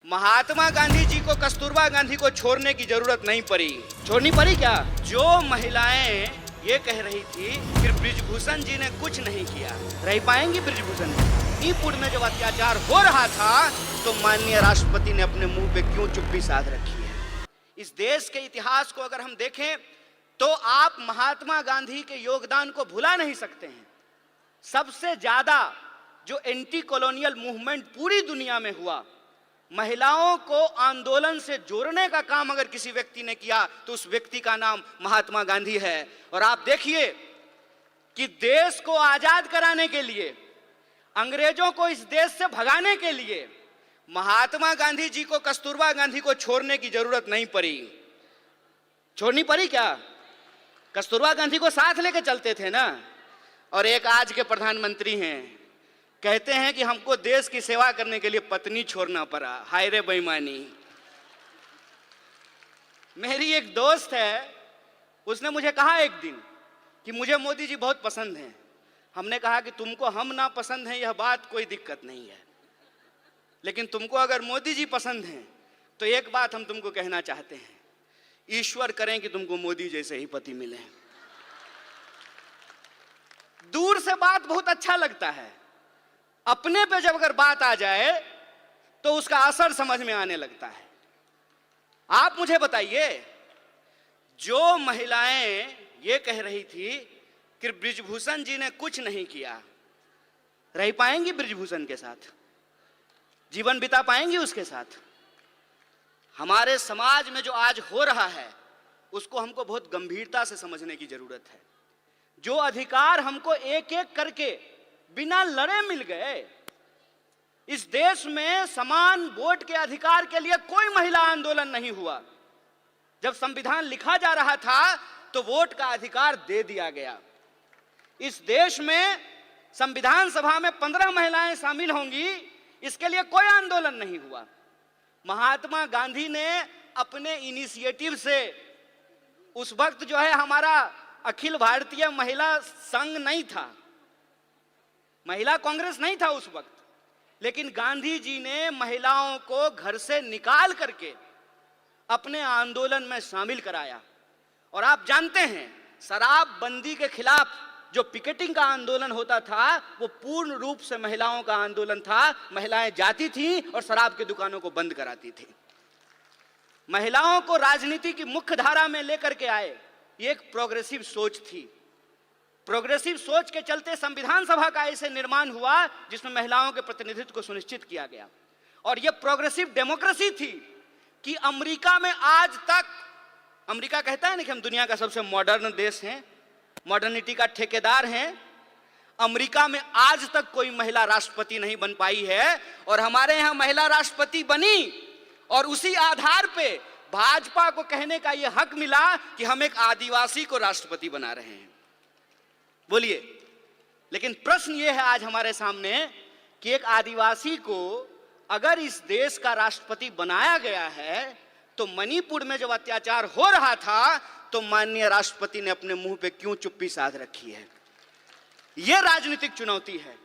महात्मा गांधी जी को कस्तूरबा गांधी को छोड़ने की जरूरत नहीं पड़ी। छोड़नी पड़ी क्या? जो महिलाएं ये कह रही थी कि बृजभूषण जी ने कुछ नहीं किया, रह पाएंगी बृजभूषण? मणिपुर में जब अत्याचार हो रहा था तो माननीय राष्ट्रपति ने अपने मुंह पे क्यों चुप्पी साध रखी है? इस देश के इतिहास को अगर हम देखें तो आप महात्मा गांधी के योगदान को भुला नहीं सकते हैं। सबसे ज्यादा जो एंटी कॉलोनियल मूवमेंट पूरी दुनिया में हुआ, महिलाओं को आंदोलन से जोड़ने का काम अगर किसी व्यक्ति ने किया तो उस व्यक्ति का नाम महात्मा गांधी है। और आप देखिए कि देश को आजाद कराने के लिए, अंग्रेजों को इस देश से भगाने के लिए महात्मा गांधी जी को कस्तूरबा गांधी को छोड़ने की जरूरत नहीं पड़ी। छोड़नी पड़ी क्या? कस्तूरबा गांधी को साथ लेके चलते थे ना। और एक आज के प्रधानमंत्री हैं, कहते हैं कि हमको देश की सेवा करने के लिए पत्नी छोड़ना पड़ा। हाय रे बेईमानी। मेरी एक दोस्त है, उसने मुझे कहा एक दिन कि मुझे मोदी जी बहुत पसंद हैं। हमने कहा कि तुमको हम ना पसंद हैं यह बात कोई दिक्कत नहीं है, लेकिन तुमको अगर मोदी जी पसंद हैं तो एक बात हम तुमको कहना चाहते हैं, ईश्वर करें कि तुमको मोदी जैसे ही पति मिले। दूर से बात बहुत अच्छा लगता है, अपने पे जब अगर बात आ जाए तो उसका असर समझ में आने लगता है। आप मुझे बताइए, जो महिलाएं ये कह रही थी कि बृजभूषण जी ने कुछ नहीं किया, रह पाएंगी बृजभूषण के साथ? जीवन बिता पाएंगी उसके साथ? हमारे समाज में जो आज हो रहा है उसको हमको बहुत गंभीरता से समझने की जरूरत है। जो अधिकार हमको एक एक करके बिना लड़े मिल गए, इस देश में समान वोट के अधिकार के लिए कोई महिला आंदोलन नहीं हुआ। जब संविधान लिखा जा रहा था तो वोट का अधिकार दे दिया गया। इस देश में संविधान सभा में 15 महिलाएं शामिल होंगी, इसके लिए कोई आंदोलन नहीं हुआ। महात्मा गांधी ने अपने इनिशिएटिव से, उस वक्त जो है हमारा अखिल भारतीय महिला संघ नहीं था, महिला कांग्रेस नहीं था उस वक्त, लेकिन गांधी जी ने महिलाओं को घर से निकाल करके अपने आंदोलन में शामिल कराया। और आप जानते हैं, शराबबंदी के खिलाफ जो पिकेटिंग का आंदोलन होता था वो पूर्ण रूप से महिलाओं का आंदोलन था। महिलाएं जाती थीं और शराब की दुकानों को बंद कराती थी। महिलाओं को राजनीति की मुख्य धारा में लेकर के आए, ये एक प्रोग्रेसिव सोच थी। प्रोग्रेसिव सोच के चलते संविधान सभा का ऐसे निर्माण हुआ जिसमें महिलाओं के प्रतिनिधित्व को सुनिश्चित किया गया। और यह प्रोग्रेसिव डेमोक्रेसी थी कि अमेरिका में आज तक, अमेरिका कहता है ना कि हम दुनिया का सबसे मॉडर्न देश हैं, मॉडर्निटी का ठेकेदार हैं। अमेरिका में आज तक कोई महिला राष्ट्रपति नहीं बन पाई है, और हमारे यहाँ महिला राष्ट्रपति बनी और उसी आधार पे भाजपा को कहने का यह हक मिला कि हम एक आदिवासी को राष्ट्रपति बना रहे हैं। बोलिए, लेकिन प्रश्न यह है आज हमारे सामने कि एक आदिवासी को अगर इस देश का राष्ट्रपति बनाया गया है तो मणिपुर में जब अत्याचार हो रहा था तो माननीय राष्ट्रपति ने अपने मुंह पे क्यों चुप्पी साध रखी है? यह राजनीतिक चुनौती है।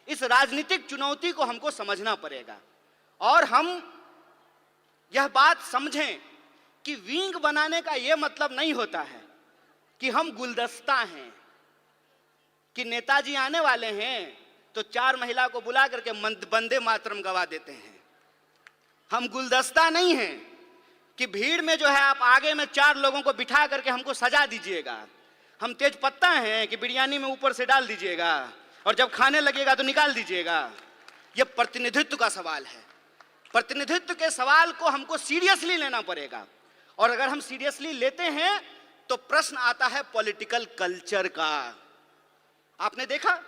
इस राजनीतिक चुनौती को हमको समझना पड़ेगा और हम यह बात समझें कि विंग बनाने का यह मतलब नहीं होता है कि हम गुलदस्ता हैं, कि नेताजी आने वाले हैं तो 4 महिला को बुला करके वंदे मातरम गवा देते हैं। हम गुलदस्ता नहीं हैं कि भीड़ में जो है आप आगे में 4 लोगों को बिठा करके हमको सजा दीजिएगा। हम तेज पत्ता हैं कि बिरयानी में ऊपर से डाल दीजिएगा और जब खाने लगेगा तो निकाल दीजिएगा। यह प्रतिनिधित्व का सवाल है। प्रतिनिधित्व के सवाल को हमको सीरियसली लेना पड़ेगा, और अगर हम सीरियसली लेते हैं तो प्रश्न आता है पॉलिटिकल कल्चर का। आपने देखा,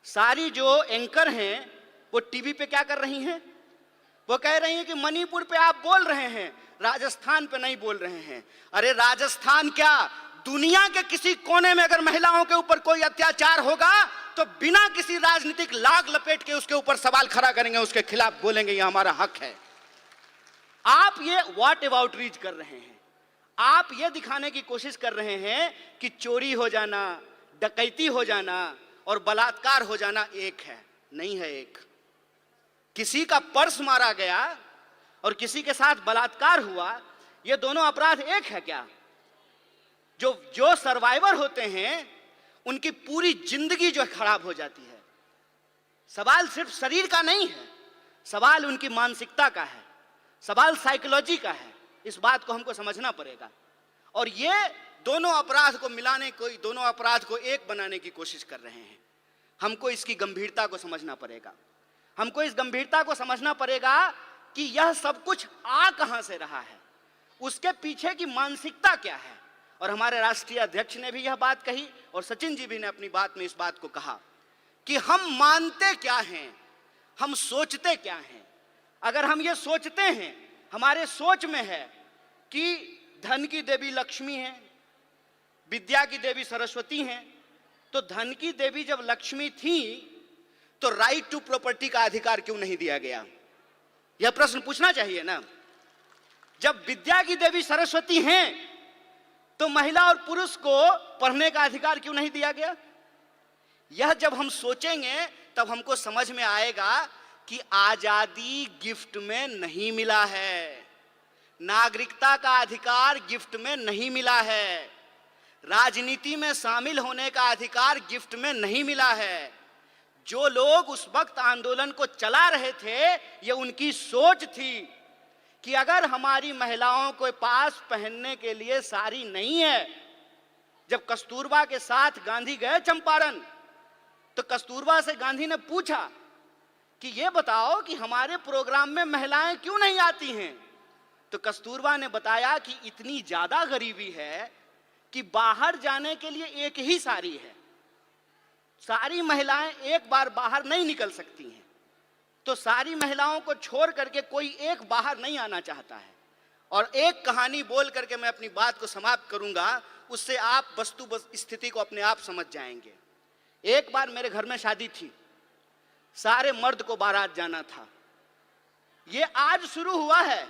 सारी जो एंकर हैं वो टीवी पे क्या कर रही हैं? वो कह रही हैं कि मणिपुर पे आप बोल रहे हैं, राजस्थान पे नहीं बोल रहे हैं। अरे राजस्थान क्या, दुनिया के किसी कोने में अगर महिलाओं के ऊपर कोई अत्याचार होगा तो बिना किसी राजनीतिक लाग लपेट के उसके ऊपर सवाल खड़ा करेंगे, उसके खिलाफ बोलेंगे ये हमारा हक है। आप ये व्हाट अबाउट रीच कर रहे हैं। आप ये दिखाने की कोशिश कर रहे हैं कि चोरी हो जाना, डकैती हो जाना और बलात्कार हो जाना एक है, नहीं है एक। किसी का पर्स मारा गया और किसी के साथ बलात्कार हुआ, ये दोनों अपराध एक है क्या? जो सर्वाइवर होते हैं उनकी पूरी जिंदगी जो खराब हो जाती है। सवाल सिर्फ शरीर का नहीं है, सवाल उनकी मानसिकता का है, सवाल साइकोलॉजी का है। इस बात को हमको समझना पड़ेगा। और ये दोनों अपराध को मिलाने को, दोनों अपराध को एक बनाने की कोशिश कर रहे हैं। हमको इसकी गंभीरता को समझना पड़ेगा। हमको इस गंभीरता को समझना पड़ेगा कि यह सब कुछ आ कहां से रहा है, उसके पीछे की मानसिकता क्या है। और हमारे राष्ट्रीय अध्यक्ष ने भी यह बात कही और सचिन जी भी ने अपनी बात में इस बात को कहा कि हम मानते क्या हैं, हम सोचते क्या हैं। अगर हम ये सोचते हैं, हमारे सोच में है कि धन की देवी लक्ष्मी है, विद्या की देवी सरस्वती हैं, तो धन की देवी जब लक्ष्मी थी तो राइट टू प्रॉपर्टी का अधिकार क्यों नहीं दिया गया? यह प्रश्न पूछना चाहिए ना। जब विद्या की देवी सरस्वती हैं तो महिला और पुरुष को पढ़ने का अधिकार क्यों नहीं दिया गया? यह जब हम सोचेंगे तब हमको समझ में आएगा कि आजादी गिफ्ट में नहीं मिला है, नागरिकता का अधिकार गिफ्ट में नहीं मिला है, राजनीति में शामिल होने का अधिकार गिफ्ट में नहीं मिला है। जो लोग उस वक्त आंदोलन को चला रहे थे, ये उनकी सोच थी कि अगर हमारी महिलाओं के पास पहनने के लिए साड़ी नहीं है। जब कस्तूरबा के साथ गांधी गए चंपारण, तो कस्तूरबा से गांधी ने पूछा कि ये बताओ कि हमारे प्रोग्राम में महिलाएं क्यों नहीं आती हैं? तो कस्तूरबा ने बताया कि इतनी ज्यादा गरीबी है कि बाहर जाने के लिए एक ही साड़ी है, सारी महिलाएं एक बार बाहर नहीं निकल सकती हैं। तो सारी महिलाओं को छोड़ करके कोई एक बाहर नहीं आना चाहता है। और एक कहानी बोल करके मैं अपनी बात को समाप्त करूंगा, उससे आप वस्तु स्थिति को अपने आप समझ जाएंगे। एक बार मेरे घर में शादी थी, सारे मर्द को बारात जाना था। ये आज शुरू हुआ है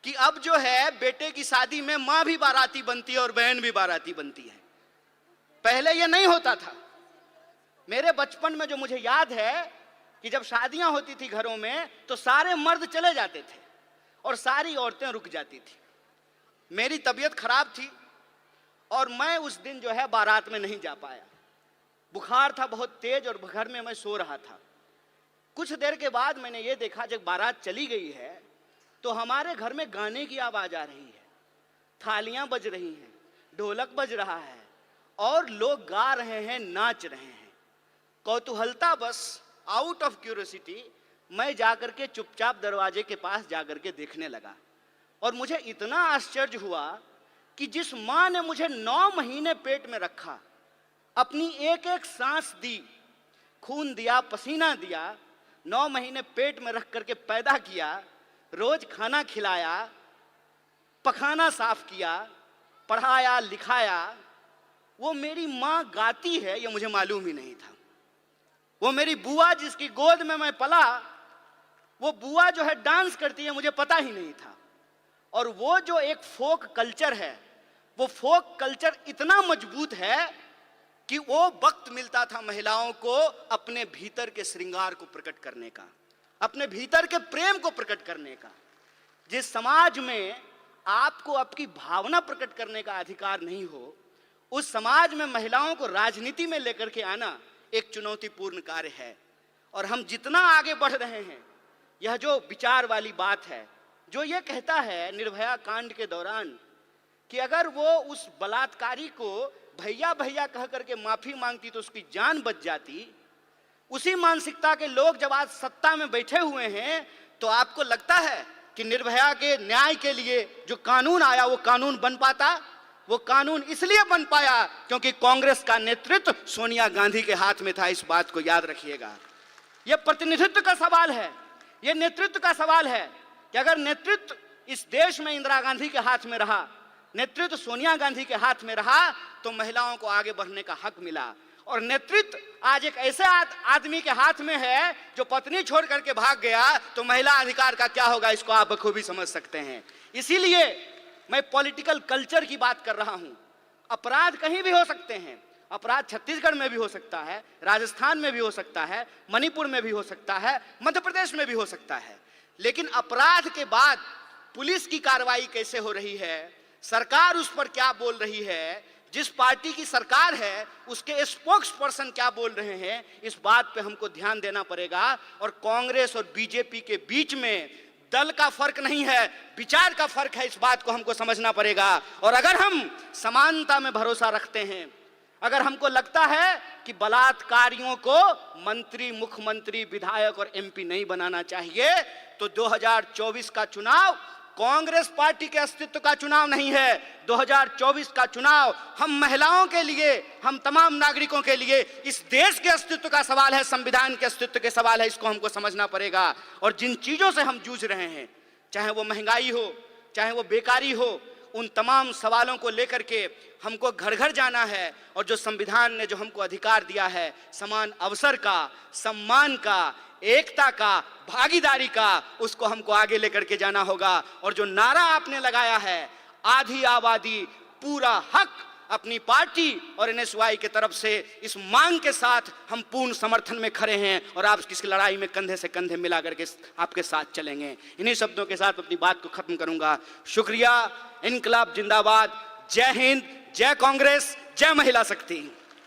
कि अब जो है बेटे की शादी में मां भी बाराती बनती है और बहन भी बाराती बनती है। पहले ये नहीं होता था। मेरे बचपन में जो मुझे याद है कि जब शादियां होती थी घरों में तो सारे मर्द चले जाते थे और सारी औरतें रुक जाती थी। मेरी तबीयत खराब थी और मैं उस दिन जो है बारात में नहीं जा पाया। बुखार था बहुत तेज और घर में मैं सो रहा था। कुछ देर के बाद मैंने ये देखा, जब बारात चली गई है तो हमारे घर में गाने की आवाज आ रही है, थालियां बज रही हैं, ढोलक बज रहा है और लोग गा रहे हैं, नाच रहे हैं। कौतूहलता बस, आउट ऑफ क्यूरियोसिटी, मैं जाकर के चुपचाप दरवाजे के पास जाकर के देखने लगा। और मुझे इतना आश्चर्य हुआ कि जिस मां ने मुझे 9 महीने पेट में रखा, अपनी एक एक सांस दी, खून दिया, पसीना दिया, 9 महीने पेट में रख करके पैदा किया, रोज खाना खिलाया, पखाना साफ किया, पढ़ाया लिखाया, वो मेरी मां गाती है ये मुझे मालूम ही नहीं था। वो मेरी बुआ जिसकी गोद में मैं पला, वो बुआ जो है डांस करती है मुझे पता ही नहीं था। और वो जो एक फोक कल्चर है, वो फोक कल्चर इतना मजबूत है कि वो वक्त मिलता था महिलाओं को अपने भीतर के श्रृंगार को प्रकट करने का, अपने भीतर के प्रेम को प्रकट करने का। जिस समाज में आपको आपकी भावना प्रकट करने का अधिकार नहीं हो, उस समाज में महिलाओं को राजनीति में लेकर के आना एक चुनौतीपूर्ण कार्य है। और हम जितना आगे बढ़ रहे हैं, यह जो विचार वाली बात है, जो ये कहता है निर्भया कांड के दौरान कि अगर वो उस बलात्कारी को भैया भैया कह करके माफी मांगती तो उसकी जान बच जाती, उसी मानसिकता के लोग जब आज सत्ता में बैठे हुए हैं, तो आपको लगता है कि निर्भया के न्याय के लिए जो कानून आया वो कानून बन पाता? वो कानून इसलिए बन पाया क्योंकि कांग्रेस का नेतृत्व सोनिया गांधी के हाथ में था। इस बात को याद रखिएगा। यह प्रतिनिधित्व का सवाल है, यह नेतृत्व का सवाल है कि अगर नेतृत्व इस देश में इंदिरा गांधी के हाथ में रहा, नेतृत्व सोनिया गांधी के हाथ में रहा, तो महिलाओं को आगे बढ़ने का हक मिला। और नेतृत्व आज एक ऐसे आदमी के हाथ में है जो पत्नी छोड़ करके भाग गया, तो महिला अधिकार का क्या होगा, इसको आप बखूबी समझ सकते हैं। इसीलिए मैं पॉलिटिकल कल्चर की बात कर रहा हूं। अपराध कहीं भी हो सकते हैं, अपराध छत्तीसगढ़ में भी हो सकता है, राजस्थान में भी हो सकता है, मणिपुर में भी हो सकता है, मध्य प्रदेश में भी हो सकता है। लेकिन अपराध के बाद पुलिस की कार्रवाई कैसे हो रही है, सरकार उस पर क्या बोल रही है, जिस पार्टी की सरकार है उसके स्पोक्स पर्सन क्या बोल रहे हैं, इस बात पे हमको ध्यान देना पड़ेगा। और कांग्रेस और बीजेपी के बीच में दल का फर्क नहीं है, विचार का फर्क है, इस बात को हमको समझना पड़ेगा। और अगर हम समानता में भरोसा रखते हैं, अगर हमको लगता है कि बलात्कारियों को मंत्री, मुख्यमंत्री, विधायक और एमपी नहीं बनाना चाहिए, तो 2024 का चुनाव कांग्रेस पार्टी के अस्तित्व का चुनाव नहीं है। 2024 का चुनाव हम महिलाओं के लिए, हम तमाम नागरिकों के लिए, इस देश के अस्तित्व का सवाल है, संविधान के अस्तित्व के सवाल है। इसको हमको समझना पड़ेगा। और जिन चीजों से हम जूझ रहे हैं, चाहे वो महंगाई हो, चाहे वो बेकारी हो, उन तमाम सवालों को लेकर के हमको घर घर जाना है। और जो संविधान ने जो हमको अधिकार दिया है, समान अवसर का, सम्मान का, एकता का, भागीदारी का, उसको हमको आगे लेकर के जाना होगा। और जो नारा आपने लगाया है, आधी आबादी पूरा हक, अपनी पार्टी और एनएसयूआई की तरफ से इस मांग के साथ हम पूर्ण समर्थन में खड़े हैं और आप इस लड़ाई में कंधे से कंधे मिला करके आपके साथ चलेंगे। इन्हीं शब्दों के साथ अपनी बात को खत्म करूंगा। शुक्रिया। इनकलाब जिंदाबाद। जय हिंद, जय कांग्रेस, जय महिला शक्ति।